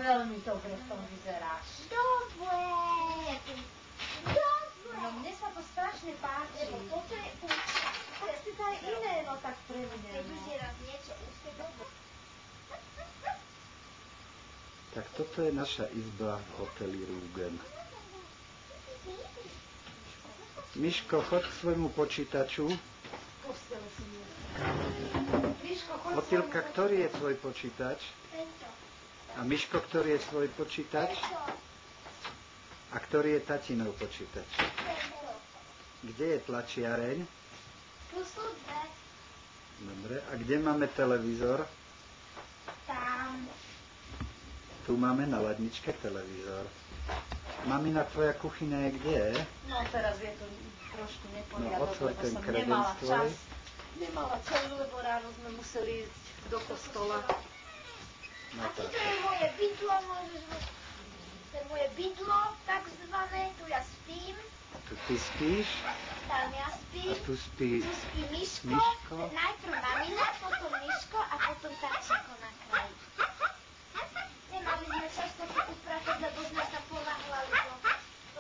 veľmi dobre v tom vyzeráš. Dobre. No mne sa to strašne páči. Lebo toto je účka. Tak si daj iné, no tak pre mňa. Keď už je raz niečo úzke, dobre. Tak toto je naša izba v hoteli Rúgen. Miško, choď k svojmu počítaču. Otýlka, ktorý je tvoj počítač? Tento. A Miško, ktorý je svoj počítač? A ktorý je tatinov počítač? Tento. Kde je tlačiareň? Tu sú dve. Dobre. A kde máme televízor? Tam. Tu máme na ladničke televízor. Mamina, tvoja kuchyňa je kde? No teraz je to trošku neporiadok, otvor lebo ten som kredenc nemala tvoj. čas. Nemala čas, lebo ráno sme museli ísť do kostola. No A tak. toto je moje bydlo, môžeš ho... To je moje bydlo, takzvané, tu ja spím, Tu ty spíš tam ja a spím, tu spí tu spí Miško, Miško. najprv mamina, potom Miško a potom tačíko na kraji. Nemali sme čas toto upratať, lebo sme sa ponáhľali do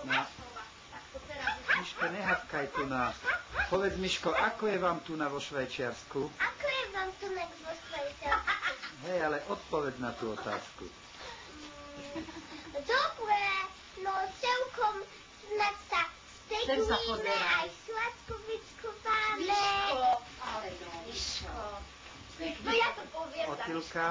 kostola. Tak to teraz je... Miško, nehavkaj tu na... Povedz, Miško, ako je vám tu na vo Švajčiarsku? Ako je vám tu vo Švajčiarsku? Hej, ale odpoveď na tú otázku. Dobre, no celkom snad sa Chcem sa steklíme, pozerať. aj sladkovičku máme. Miško, ale no, Miško. No ja to poviem. Otýlka,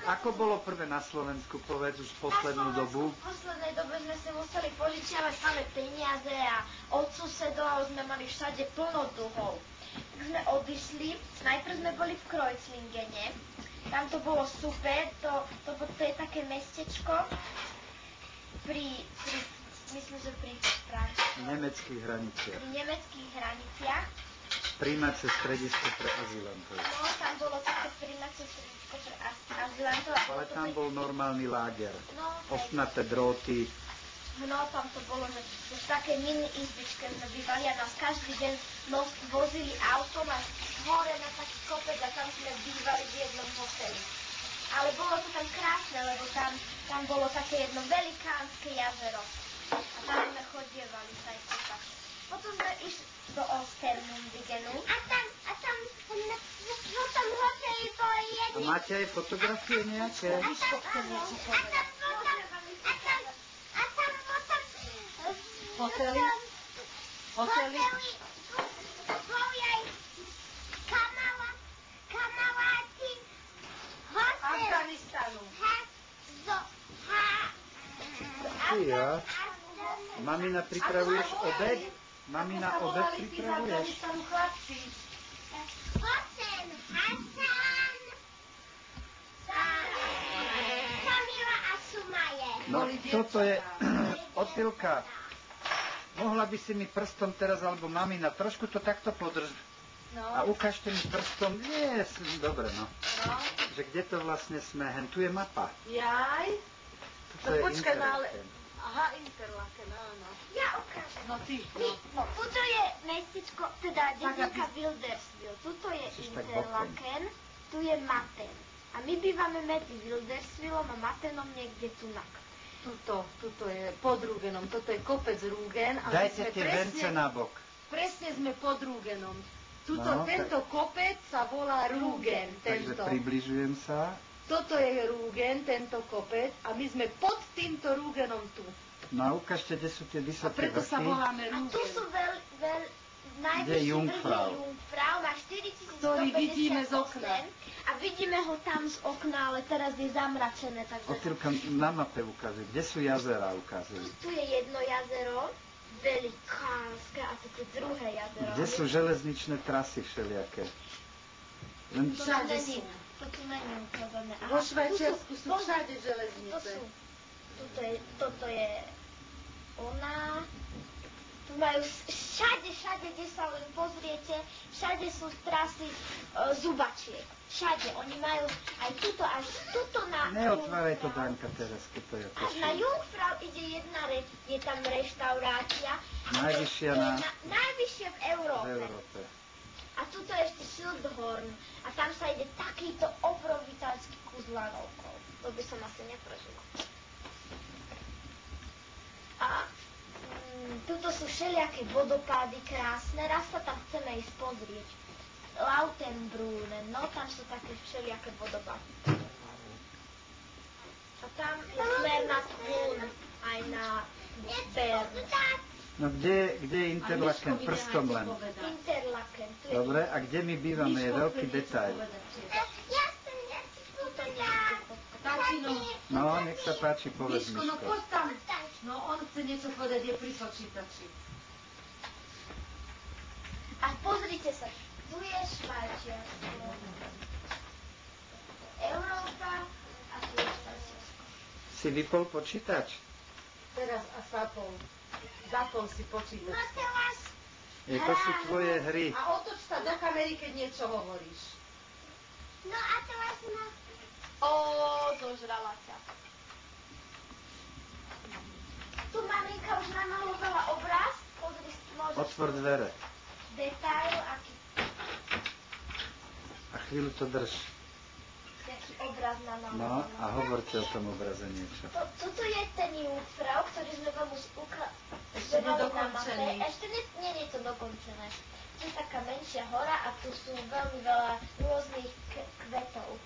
ako bolo prvé na Slovensku, povedz už poslednú dobu? V poslednej dobe sme si museli požičiavať samé peniaze a od susedov sme mali všade plno dlhov. Tak sme odišli, najprv sme boli v Kreuzlingene, tam to bolo super, to je také mestečko myslím, že pri Nemeckých hraniciach. pri nemeckých hraniciach. Príjmacie stredisko pre azylantov. No, tam bolo také príjmacie stredisko pre azylantov. Ale tam bol normálny láger. No, Ostnaté dróty. No, tam to bolo, že v takej mini izbičke sme bývali a nás každý deň vozili autom a hore na taký kopec a tam sme bývali v jednom hoteli. Ale bolo to tam krásne, lebo tam bolo také jedno velikánske jazero. A tam sme chodievali sa aj kúpať. Potom sme išli do Ostermundigenu. A tam hoteli boli A jedni. máte aj fotografie nejaké? Hotely? Hotely? Boli aj kamaráti. Hotel. Afganistanu. Ja. Mamina, pripravuješ obed? Mamina, obed pripravuješ? Chlapci. Hotel Hasan. Kamila a Sumaje. No, toto je... Otýlka, mohla by si mi prstom teraz, alebo mamina, trošku to takto podrž. A No, ukážte mi prstom. Nie, dobre, no. no. Že kde to vlastne sme? Hen, tu je mapa. Jaj. Toto je Počkaj, no ale... Interlaken. Aha, Interlaken, áno. Ja ukážem. No ty, No, tuto je mestečko, teda dedinka Wilderswil. Tuto je Chceš tak Interlaken, tu je Maten. A my bývame medzi Wilderswilom a Matenom niekde tunak. Tuto je pod Rúgenom, toto je kopec Rúgen. A my Dajte sme tie vence na bok. Presne sme pod Rúgenom. No, Tento kopec sa volá Rúgen. Takže Tento. približujem sa. Toto je Rúgen, tento kopec. A my sme pod týmto Rúgenom tu. No a ukážte, kde sú tie A vysoké preto sa vrchy. voláme A tu Rúgen. sú najvyšší Kde je Jungfrau? Jungfrau, má Ktorý vidíme z 4158 okna. a vidíme ho tam z okna, ale teraz je zamračené, takže... Otýlka na mape ukazuje. Kde sú jazera, ukazujú. Tu je jedno jazero, velikánske, a tu je druhé jazero. Kde sú železničné trasy všelijaké? Len To Všade není- sú. To tu není ukázané. Aha, Vo Švajčiarsku sú tu všade to železnice. sú, toto je ona. Tu majú všade, kde sa len pozriete, všade sú trasy zubačiek. Všade. Oni majú aj tuto, až tuto na... neotváraj to, Jungfrau. Danka, teraz, keď to je Až na Jungfrau ide jedna, je tam reštaurácia. Najvyššia To je na- najvyššia v v Európe. Európe. A tuto je ešte Schildhorn. A tam sa ide takýto obrovitánsky kus s lanovkou. To by som asi neprežila. A tuto sú všelijaké vodopády krásne. Raz sa tam chceme ísť pozrieť. Lautenbrunnen, no tam sú také všelijaké vodopády. A tam je smer na Thun, aj na Bern. No kde je Interlaken? Prstom len. Interlaken. Tu je Dobre, a kde my bývame, je veľký detail. tuto niekde. Tatino, No, nech sa páči, povedz Miško, no Miško. poď tam. No on chce niečo povedať, je pri počítači. A pozrite sa, tu je Švajčiarsko. Európa a tu je Švajčiarsko. Si vypol počítač? Teraz a zapol si počítač. No teraz To sú tvoje hry. A otoč sa do kamery, keď niečo hovoríš. No a teraz ma... Ó, zožrala ťa. Tu maminka už namalovala obraz. Pozri, môžeš... Otvor dvere Detail, aký... a chvíľu to drž. Jaký obraz No namalovala. a hovorte o tom obraze niečo. Tuto je ten Jungfrau, ktorý sme vám už Ešte nedokončený. Ešte nie je to dokončené. To je taká menšia hora a tu sú veľmi veľa rôznych kvetov.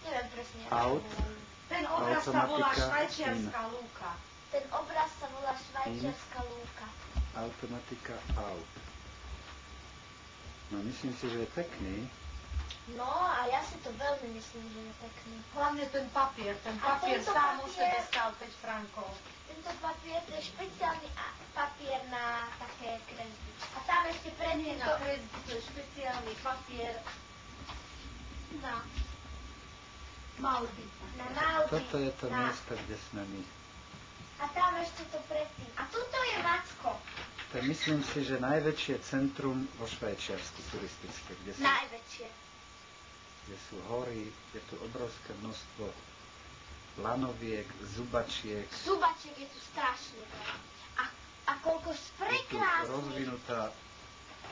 Neviem presne. ako Aut. to volajú. Ten obraz sa volá Automatika, Švajčiarska lúka. Ten obraz sa volá Švajčiarska lúka. Automatika aut. No myslím si, že je pekný. No a ja si to veľmi myslím, že je pekný. Hlavne ten papier. Ten A papier tento sám o papier- sebe stál 5 frankov. Tento papier, to je špeciálny papier na také kresby. A tam ešte Nie predtým na to... kresby, to je špeciálny papier na malby. Na Malty. Toto je to na... miesto, kde sme my. A tam ešte to predtým. A tuto je Macko. To je, myslím si, že najväčšie centrum vo Švajčiarsku turistické, Najväčšie. kde sú hory, je tu obrovské množstvo lanoviek, zubačiek. Zubačiek je tu strašne veľa. A koľko Je tu prekrásnych. rozvinutá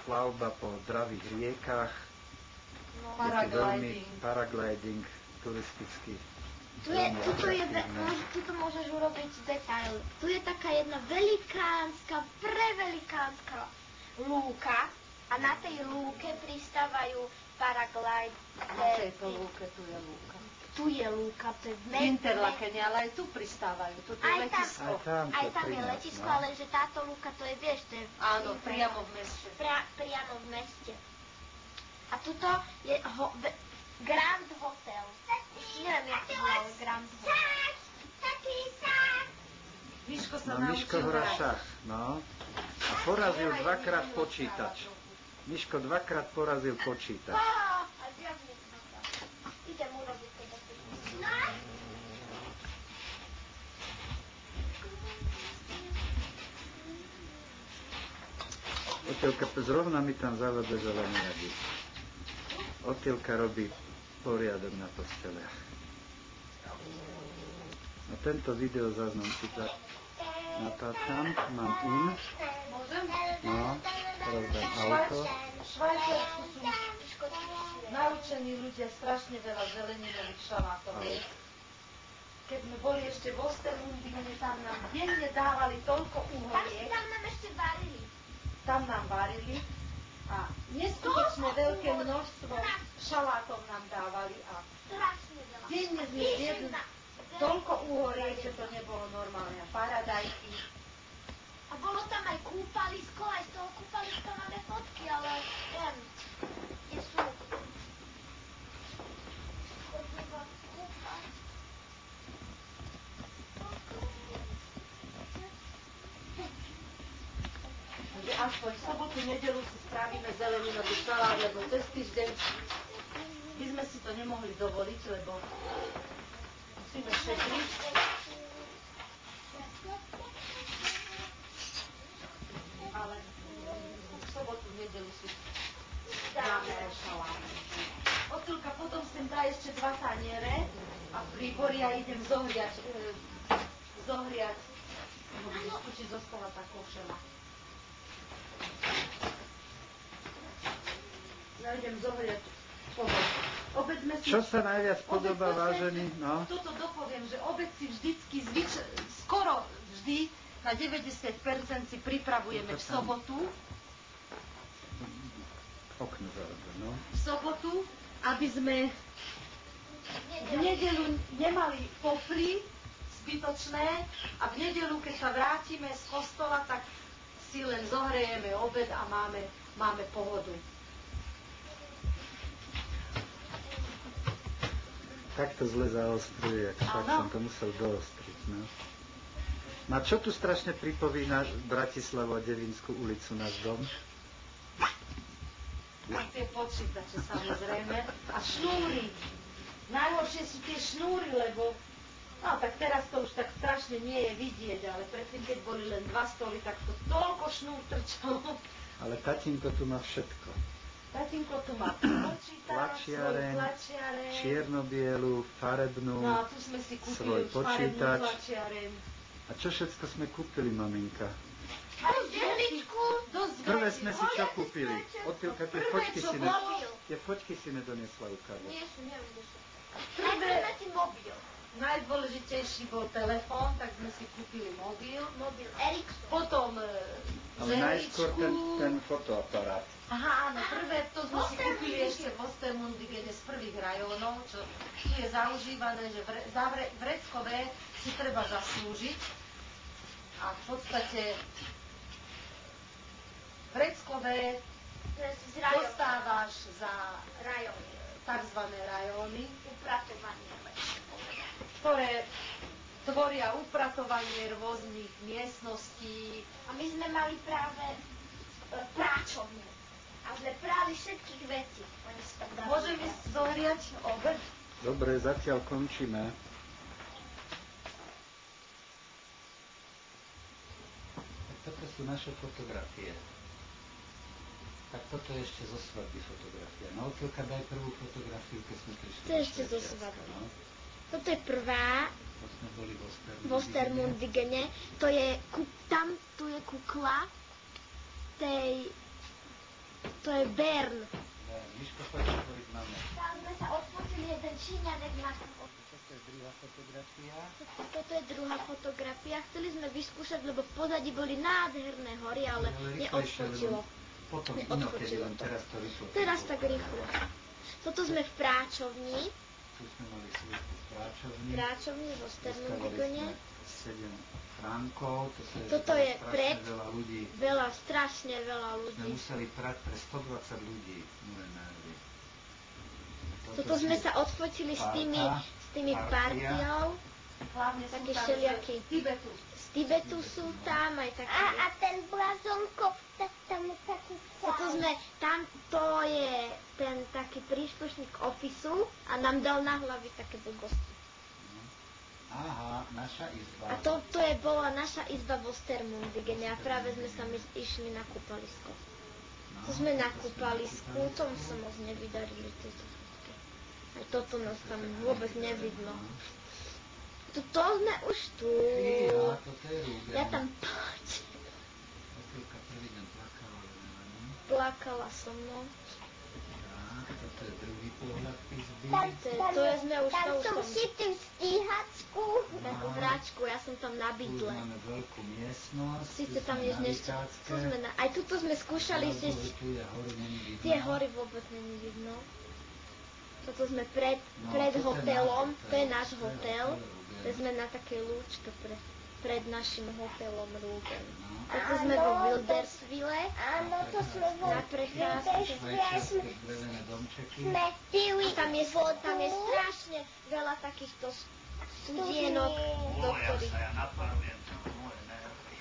plavba po dravých riekach. No. Je tu veľmi paragliding turistický. Tuto môžeš urobiť detail. Tu je taká jedna velikánska, prevelikánska lúka a na tej lúke pristávajú paraglide. Na tejto lúke tu je lúka. Tu je lúka, to je V Interlakene, ale aj tu pristávajú. Tu je letisko. Aj tam pri je nás, letisko, no. ale že táto lúka, to je, vieš, to je... Áno, priamo v meste. Priamo v meste. A tuto je Grand Hotel. Neviem, jak to volá Grand Hotel. Miško sa No Miško naučil hrá hrať. šach, no. A porazil dvakrát počítač. Miško dvakrát porazil počítač. A viac mi to dá. Idem urobiť teda. No. Otelka zrovna mi tam zavede zelený radík. Otelka robí poriadok na posteliach. A tento video záznam si natáčam, mám in, Môžem? no, teraz dám auto. V Švajčiarsku sú naučení ľudia strašne veľa zeleninových šalátov. Keď sme boli ešte v Osterlundine, tam nám denne dávali toľko uhoriek, Tam nám ešte varili. tam nám varili a neskutočne veľké množstvo šalátov nám dávali a Strašne veľa. denne sme zjedli toľko uhoriek, že to nebolo normálne. A paradajky. A bolo tam aj kúpalisko, aj z toho kúpaliska máme fotky, ale neviem, kde sú. Chodíva kúpať. Takže aspoň v sobotu, nedelu si spravíme zeleninový šalát, lebo cez týždeň by sme si to nemohli dovoliť, lebo musíme šetriť. Ale v sobotu, nedelu si dáme aj šalát. Otulka, potom sem dá ešte 2 taniere a príbory a idem zohriať, lebo budeš skúčiť zostala tá košela. Ja idem zohriať povrch. Obed sme si... Čo sa najviac podobá, Obed, vážený? No. Toto dopoviem, že obed si vždycky, skoro vždy, na 90% si pripravujeme v sobotu, Okno zarobe, no. v sobotu, aby sme v nedeľu nemali pofly zbytočné a v nedeľu, keď sa vrátime z kostola, tak si len zohrejeme obed a máme pohodu. Takto zle zaostruje, fakt Áno. som to musel doostriť, no. Na čo tu strašne pripomína Bratislavu a Devinskú ulicu náš dom? A tie počítače samozrejme. A šnúry. Najhoršie sú tie šnúry, lebo no tak teraz to už tak strašne nie je vidieť, ale predtým, keď boli len 2 stoly, tak to toľko šnúr trčalo. Ale tatínko tu má všetko. Tatínko tu má počítač, svoj Tlačiareň, tlačiareň. čierno-bielu, farebnú. No a tu sme si svoj kúpili už farebnú počítač. tlačiareň. A čo všetko sme kúpili, maminka? Aj želičku. Dosť Prvé veci. sme si čo kúpili? Odtiaľka tie Prvé, foťky čo si bolo. tie foťky si nedoniesla ukázať. Nie sú, neviem, kde sú. Prvé, Najprv ti mobil. najdôležitejší bol telefón, tak sme si kúpili mobil. Mobil Ericsson. Potom Ale najskôr ten fotoaparát. Aha, áno, prvé to sme si kúpili ešte v Ostermundigene z prvých rajónov, čo tu je zaužívané, že vreckové si treba zaslúžiť. A v podstate vreckové Z rajonu. dostávaš za Rajony. tzv. rajóny, Upratovanie, lepšie povedať. ktoré tvoria upratovanie rôznych miestností. A my sme mali práve práčovňu. A sme prali všetkých vecí. Oni si tam dali. Môžeme zohriať obed? Dobre, zatiaľ končíme. Toto sú naše fotografie. Tak toto je ešte zo svadby fotografia. No, Otilka, daj prvú fotografiu, keď sme prišli. To je ešte zo svadby. No, Toto je prvá to sme boli v v Ostermundigene. To je, tam tu je kukla to je Bern. Miško, poď hovoriť máme. Tam sme sa odfotili, jeden Číňanek nás tam odfotil. Toto je druhá fotografia. Toto je druhá fotografia. Chceli sme vyskúšať, lebo v pozadí boli nádherné hory, ale rýchlejšie, neodfotilo. lebo potom Neodfotilo inokedy, len to. teraz to rýchlo. Teraz tak rýchlo. Toto sme v práčovni. Tu sme mali svojku v práčovni. Práčovni v Dostávali Ostermundigene. sme 7 frankov. Toto je strašne pred. veľa ľudí. Strašne veľa Sme ľudí. museli prať pre 120 ľudí. Moje nervy. Toto sme sa odfotili s tými partiou. Hlavne sú Také tam všelijaké. z Tibetu. Z Tibetu sú tam aj také. A ten blazonko, tak tam je taký Toto sme, tam to je ten taký príslušník ofisu a nám dal na hlavy také blbosti. Aha, naša izba. A to bola naša izba v Ostermundigene a práve sme sa išli na kúpalisko. No, To sme na kúpalisku, tomu sa moc nevydarili tieto fotky. Aj toto nás tam vôbec nevidno. To sme už tu. Fíha, toto je Ruben. Ja tam páčim. Otilka prvý deň plakala, ale nevadí. Plakala so mnou. Tak, toto je druhý pohľad izby. To je sme už tam to už som som si tú stíhačku. takú hračku, ja som tam na Tu bydle. máme veľkú miestnosť. Síce tu tam sme je na ešte, vychádzke. aj tuto sme skúšali Alebo si, tu je horu, není vidno. tie hory vôbec není vidno. Toto sme pred No, toto je hotelom, náš to je hotel, náš to je hotel. hotel Ruben. To sme na takej lúčke pred našim hotelom Ruben. No. Toto sme vo Wilderswille, Áno, to sme na prechádzke. Švajčiarske drevené domčeky. Sme pili Tam je strašne veľa takýchto studienok, do ktorých... ja naparujem to moje nervy.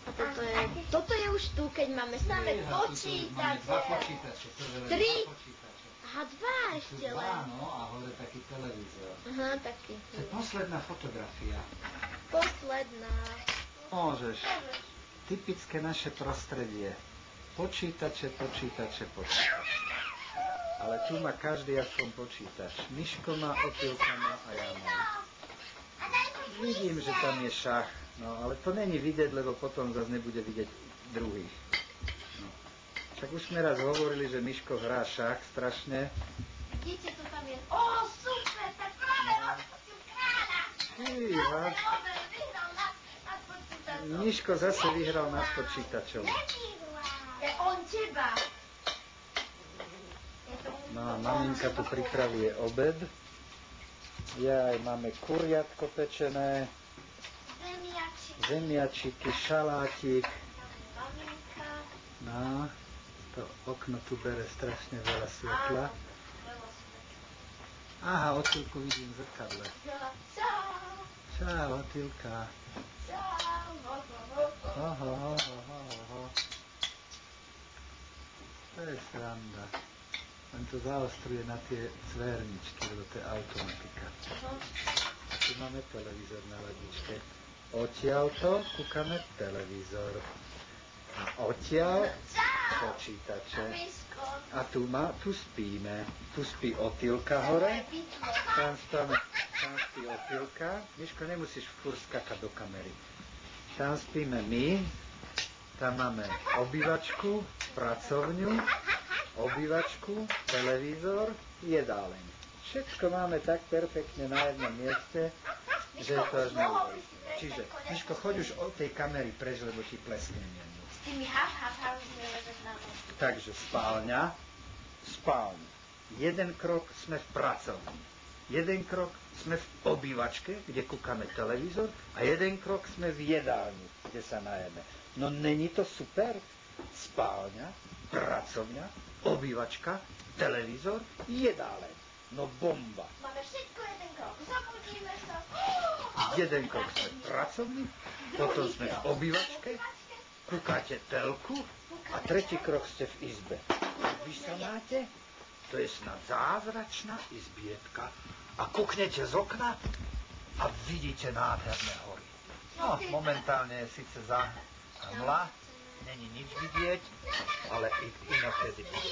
A toto je už tu, keď máme Fíha, samé tu máme dva počítače. počítače. to je len Tri. dva počítače. Aha, dva Tu ešte dva, len. no, a hore taký televízor. Aha, taký. To je posledná fotografia. Posledná. Môžeš. Typické naše prostredie. Počítače. Ale tu má každý aspoň počítač. Miško má, Otilka má a ja mám. Vidím, že tam je šach. No, ale to není vidieť, lebo potom zase nebude vidieť druhých. No. Však už sme raz hovorili, že Miško hrá šach strašne. Vidíte, Fíha. Vyhral nad počítačom. Miško zase vyhral nad počítačom. Je on teba. No a maminka tu pripravuje obed. Jaj, máme kuriatko pečené, zemiačiky, šalátik. Maminka. No, to okno tu bere strašne veľa svetla. Aha, Otýlku vidím v zrkadle. Čau. Čau, Otýlka. Čau. Ho. To je sranda. Len to zaostruje na tie cvérničky, lebo to je automatika. Tu máme televízor na ladičke. Odtiaľto kúkame televízor. A odtiaľ počítače. A tu spíme. Tu spí Otýlka hore. Tam spí Otýlka. Miško, nemusíš furt skakať do kamery. Tam spíme my. Tam máme obývačku, pracovňu, obývačku, televízor, jedáleň. Všetko máme tak perfektne na jednom mieste, že je to až neuveriteľné. Čiže, Miško, choď už od tej kamery preč, lebo ti pleskne mienu. S tými hausmi ležať na noc. Takže spálňa. Jeden krok sme v pracovni. Jeden krok sme v obývačke, kde kúkame televízor a jeden krok sme v jedálni, kde sa najeme. No není to super? Spálňa, pracovňa, obývačka, televízor, jedáleň. No bomba. Máme všetko jeden krok. Zabudíme sa. Jeden krok sme v pracovni, potom sme v obývačke, kúkate telku a tretí krok ste v izbe. Vy sa máte? To je snad zázračná izbietka. A kúknete z okna a vidíte nádherné hory. No, momentálne je síce mla, není nič vidieť, ale inokedy bude.